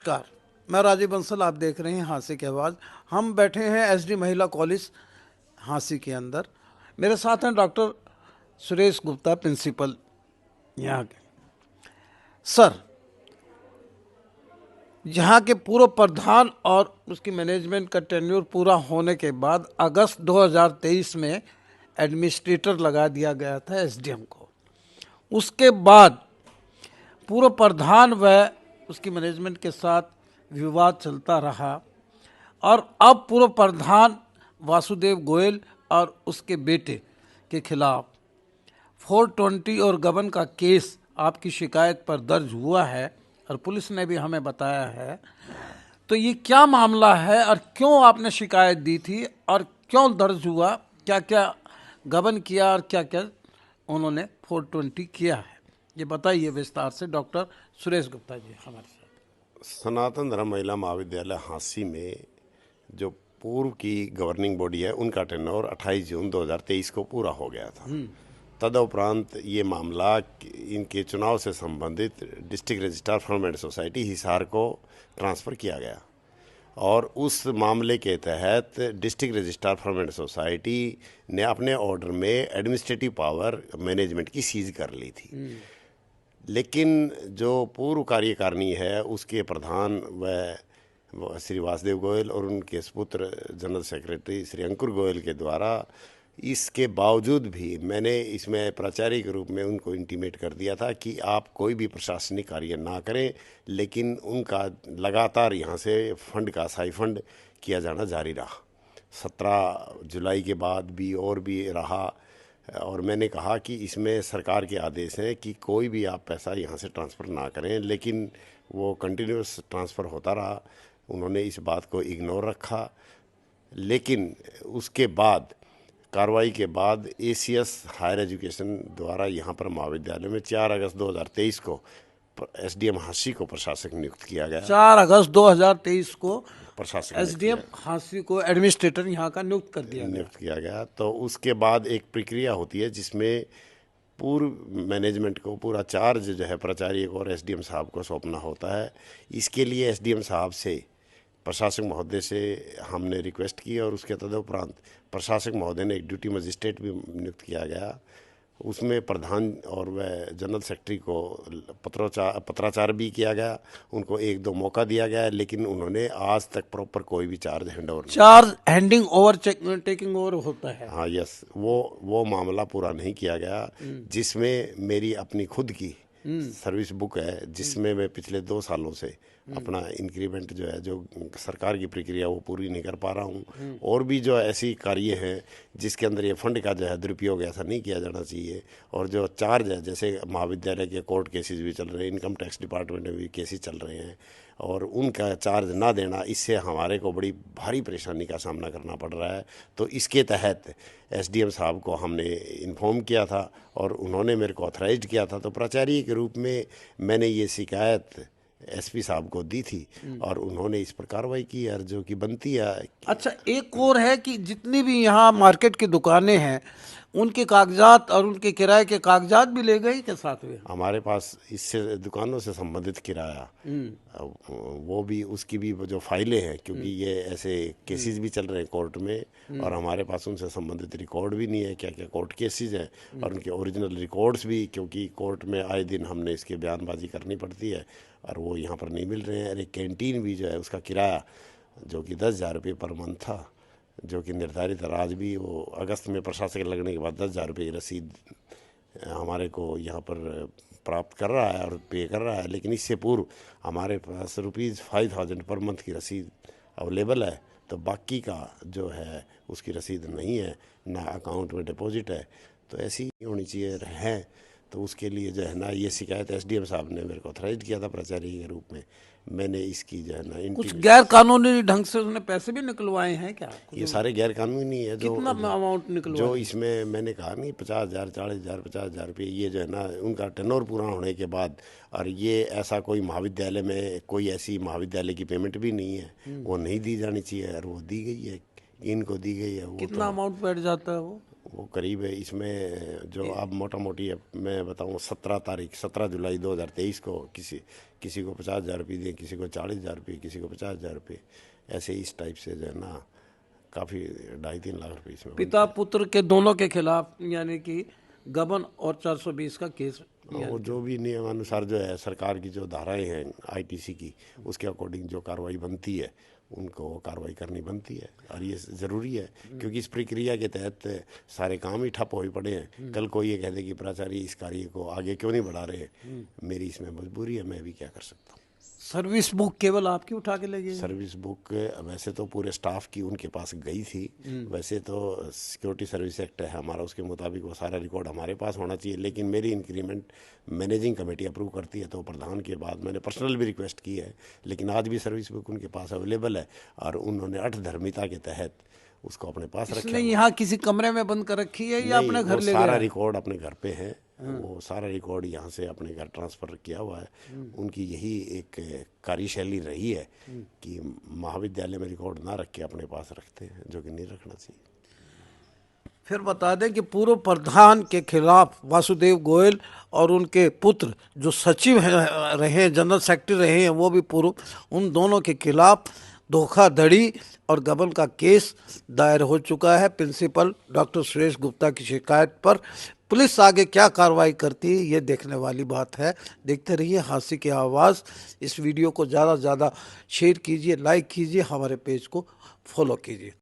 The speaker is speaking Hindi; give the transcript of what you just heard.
नमस्कार, मैं राजीव बंसल। आप देख रहे हैं हाँसी की आवाज़। हम बैठे हैं एसडी महिला कॉलेज हाँसी के अंदर। मेरे साथ हैं डॉक्टर सुरेश गुप्ता, प्रिंसिपल यहाँ के। सर, यहाँ के पूर्व प्रधान और उसकी मैनेजमेंट का टेन्योर पूरा होने के बाद अगस्त 2023 में एडमिनिस्ट्रेटर लगा दिया गया था एसडीएम को। उसके बाद पूर्व प्रधान व उसकी मैनेजमेंट के साथ विवाद चलता रहा और अब पूर्व प्रधान वासुदेव गोयल और उसके बेटे के खिलाफ 420 और गबन का केस आपकी शिकायत पर दर्ज हुआ है और पुलिस ने भी हमें बताया है। तो ये क्या मामला है और क्यों आपने शिकायत दी थी और क्यों दर्ज हुआ, क्या क्या गबन किया और क्या क्या उन्होंने 420 किया है, ये बताइए विस्तार से। डॉक्टर सुरेश गुप्ता जी हमारे साथ। सनातन धर्म महिला महाविद्यालय हाँसी में जो पूर्व की गवर्निंग बॉडी है उनका टेन्योर 28 जून 2023 को पूरा हो गया था। तदुपरांत ये मामला इनके चुनाव से संबंधित district registrar firm and society Hisar को ट्रांसफ़र किया गया और उस मामले के तहत district registrar firm and society ने अपने ऑर्डर में एडमिनिस्ट्रेटिव पावर मैनेजमेंट की सीज कर ली थी। लेकिन जो पूर्व कार्यकारिणी है उसके प्रधान व श्री वासुदेव गोयल और उनके सुपुत्र जनरल सेक्रेटरी श्री अंकुर गोयल के द्वारा इसके बावजूद भी मैंने इसमें प्राचार्य के रूप में उनको इंटीमेट कर दिया था कि आप कोई भी प्रशासनिक कार्य ना करें, लेकिन उनका लगातार यहाँ से फंड का साइफंड किया जाना जारी रहा। 17 जुलाई के बाद भी और भी रहा और मैंने कहा कि इसमें सरकार के आदेश हैं कि कोई भी आप पैसा यहाँ से ट्रांसफ़र ना करें, लेकिन वो कंटिन्यूस ट्रांसफ़र होता रहा। उन्होंने इस बात को इग्नोर रखा। लेकिन उसके बाद कार्रवाई के बाद एसीएस हायर एजुकेशन द्वारा यहाँ पर महाविद्यालय में 4 अगस्त 2023 को एसडीएम हाँसी को प्रशासक नियुक्त किया गया। 4 अगस्त 2023 को प्रशासक एसडीएम हाँसी को एडमिनिस्ट्रेटर यहाँ का नियुक्त किया गया। तो उसके बाद एक प्रक्रिया होती है जिसमें पूर्व मैनेजमेंट को पूरा चार्ज जो है प्राचार्य को और एसडीएम साहब को सौंपना होता है। इसके लिए एसडीएम साहब से प्रशासक महोदय से हमने रिक्वेस्ट की और उसके तदुपरांत प्रशासक महोदय ने एक ड्यूटी मजिस्ट्रेट भी नियुक्त किया गया। उसमें प्रधान और वह जनरल सेक्रेटरी को पत्राचार भी किया गया। उनको 1-2 मौका दिया गया, लेकिन उन्होंने आज तक प्रॉपर कोई भी charge handing over taking over होता है। हाँ, यस, वो मामला पूरा नहीं किया गया, जिसमें मेरी अपनी खुद की सर्विस बुक है जिसमें मैं पिछले 2 सालों से अपना इंक्रीमेंट जो है, जो सरकार की प्रक्रिया वो पूरी नहीं कर पा रहा हूँ। और भी जो ऐसी कार्य हैं जिसके अंदर ये फंड का जो है दुरुपयोग ऐसा नहीं किया जाना चाहिए। और जो चार्ज है, जैसे महाविद्यालय के कोर्ट केसेस भी चल रहे हैं, इनकम टैक्स डिपार्टमेंट में भी केसेस चल रहे हैं और उनका चार्ज ना देना, इससे हमारे को बड़ी भारी परेशानी का सामना करना पड़ रहा है। तो इसके तहत एसडीएम साहब को हमने इन्फॉर्म किया था और उन्होंने मेरे को ऑथराइज्ड किया था। तो प्राचार्य के रूप में मैंने ये शिकायत एसपी साहब को दी थी और उन्होंने इस पर कार्रवाई की यार, जो कि बनती है। अच्छा, एक और है कि जितनी भी यहाँ मार्केट की दुकानें हैं उनके कागजात और उनके किराए के कागजात भी ले गए के साथ में। हमारे पास इससे दुकानों से संबंधित किराया वो भी, उसकी भी जो फाइलें हैं, क्योंकि ये ऐसे केसेस भी चल रहे हैं कोर्ट में और हमारे पास उनसे संबंधित रिकॉर्ड भी नहीं है क्या क्या कोर्ट केसेस हैं और उनके ओरिजिनल रिकॉर्ड्स भी, क्योंकि कोर्ट में आए दिन हमने इसके बयानबाजी करनी पड़ती है और वो यहाँ पर नहीं मिल रहे हैं। अरे कैंटीन भी जो है उसका किराया जो कि 10,000 रुपये पर मंथ था, जो कि निर्धारित है, आज भी वो अगस्त में प्रशासक लगने के बाद 10,000 रुपये की रसीद हमारे को यहाँ पर प्राप्त कर रहा है और पे कर रहा है। लेकिन इससे पूर्व हमारे पास ₹5,000 पर मंथ की रसीद अवेलेबल है, तो बाकी का जो है उसकी रसीद नहीं है, ना अकाउंट में डिपॉजिट है। तो ऐसी होनी चाहिए है। तो उसके लिए जो है ना, ये शिकायत एसडीएम साहब ने मेरे को ऑथराइज किया था प्राचार्य के रूप में। मैंने इसकी जो है ना, कुछ गैर कानूनी ढंग से उन्होंने पैसे भी निकलवाए हैं क्या? ये सारे गैर कानूनी है। जो कितना अमाउंट निकलवाया? जो इसमें मैंने कहा नहीं, 50,000, 40,000, 50,000 रुपये, ये जो है ना उनका टेन्योर पूरा होने के बाद। और ये ऐसा कोई महाविद्यालय में कोई ऐसी महाविद्यालय की पेमेंट भी नहीं है, वो नहीं दी जानी चाहिए और वो दी गई है, इनको दी गई है। वो कितना अमाउंट बैठ जाता है वो? वो करीब है इसमें जो आप मोटा मोटी मैं बताऊँ 17 जुलाई 2023 को किसी को 50,000 रुपये दिए, किसी को 40,000 रुपये, किसी को 50,000 रुपये, ऐसे इस टाइप से जो है ना काफ़ी 2.5-3 लाख रुपये इसमें पिता पुत्र के दोनों के खिलाफ यानी कि गबन और 420 का केस। वो जो भी नियमानुसार जो है सरकार की जो धाराएं हैं आईटीसी की, उसके अकॉर्डिंग जो कार्रवाई बनती है उनको कार्रवाई करनी बनती है, और ये ज़रूरी है क्योंकि इस प्रक्रिया के तहत सारे काम ही ठप हो पड़े हैं। कल कोई ये कह दे कि प्राचार्य इस कार्य को आगे क्यों नहीं बढ़ा रहे, मेरी इसमें मजबूरी है, मैं भी क्या कर सकता हूँ। सर्विस बुक केवल आपकी उठा के ले गए? सर्विस बुक वैसे तो पूरे स्टाफ की उनके पास गई थी, वैसे तो सिक्योरिटी सर्विस एक्ट है हमारा, उसके मुताबिक वो सारा रिकॉर्ड हमारे पास होना चाहिए, लेकिन मेरी इंक्रीमेंट मैनेजिंग कमेटी अप्रूव करती है तो प्रधान के बाद मैंने पर्सनल भी रिक्वेस्ट की है, लेकिन आज भी सर्विस बुक उनके पास अवेलेबल है और उन्होंने अठधर्मिता के तहत उसको अपने पास रखा इसने यहाँ किसी कमरे में बंद कर रखी है या अपने घर ले गया? सारा रिकॉर्ड अपने घर पे है, वो सारा रिकॉर्ड यहाँ से अपने घर ट्रांसफ़र किया हुआ है। उनकी यही एक कार्यशैली रही है कि महाविद्यालय में रिकॉर्ड ना रख के अपने पास रखते हैं, जो कि नहीं रखना चाहिए। फिर बता दें कि पूर्व प्रधान के खिलाफ वासुदेव गोयल और उनके पुत्र जो सचिव रहे हैं, जनरल सेक्रेटरी रहे हैं, वो भी पूर्व, उन दोनों के खिलाफ धोखाधड़ी और गबन का केस दायर हो चुका है। प्रिंसिपल डॉक्टर सुरेश गुप्ता की शिकायत पर पुलिस आगे क्या कार्रवाई करती है ये देखने वाली बात है। देखते रहिए हांसी की आवाज़। इस वीडियो को ज़्यादा से ज़्यादा शेयर कीजिए, लाइक कीजिए, हमारे पेज को फॉलो कीजिए।